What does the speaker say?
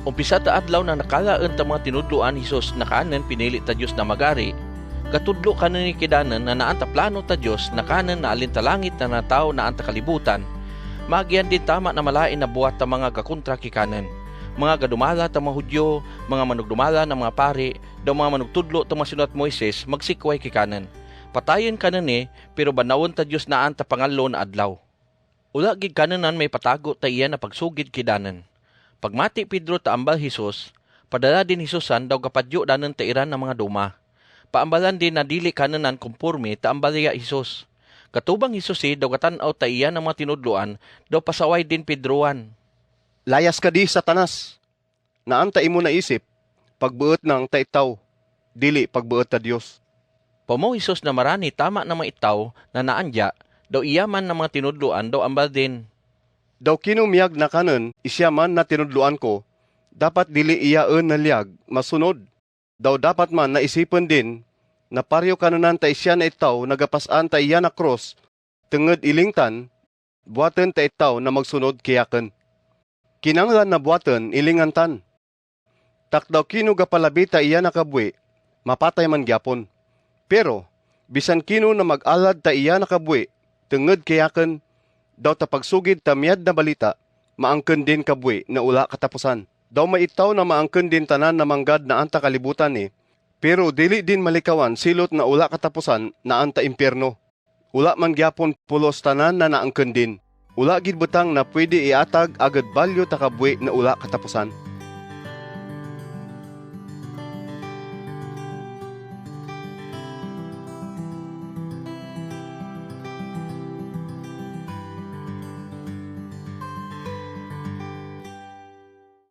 Umpisa ta adlaw na nakalaan ta mga tinudloan Hesus na kanen pinili ta Dios na magari. Katudlo kanen ni kidanan na naanta plano ta Dios na kanen na alintalangit na natawo na anta kalibutan. Magian din tama na malain na buhat ta mga gakontra kikanen. Mga gadumala ta mga Hudyo, mga manugdumala na mga pari, daw mga manugtudlo ta mga sinulat Moises magsikway kikanen. Patayen kanen ni pero banawon ta Dios na anta pangalo na adlaw. Ula gid kananan may patago ta iya na pagsugid kidanan. Pagmati Pedro ta ambal Hesus, padala din Hesusan daw kapadyo danon ta iran ng mga duma. Paambalan din na dili kananan kumpurme ta ambaliya Hesus. Katubang Hesus daw katanaw ta iya ng mga tinudloan, daw pasaway din Pedroan. Layas ka di, Satanas. Naanta imo na isip, pagbuot ng taitaw, dili pagbuot ta Dios. Pamo Hesus na marani tama na mga itaw na naandya, daw iyaman ng mga tinudloan daw ambal din. Daw kinumiyag na kanon, isya man na tinudluan ko, dapat dili iyaon na liyag, masunod. Daw dapat man naisipan din, na paryo kanonan ta isya na itaw, nagapasan ta iya na cross, tenged ilingtan, buhaten ta itaw na magsunod kiyaken. Kinanglan na buhaten ilingantan. Tak daw kino gapalabi ta iya na kabwe, mapatay man gyapon. Pero, bisan kino na mag-alad ta iya na kabwe, tenged kiyaken, daw ta pagsugid ta miyad na balita, maangken din kabwe na ula katapusan. Daw maitaw na maangken din tanan na manggad na anta kalibutan ni, pero dili din malikawan silot na ula katapusan na anta impyerno. Ula man gyapon pulos tanan na naangken din. Ula gid butang na pwede iatag agad balyo ta kabwe na ula katapusan.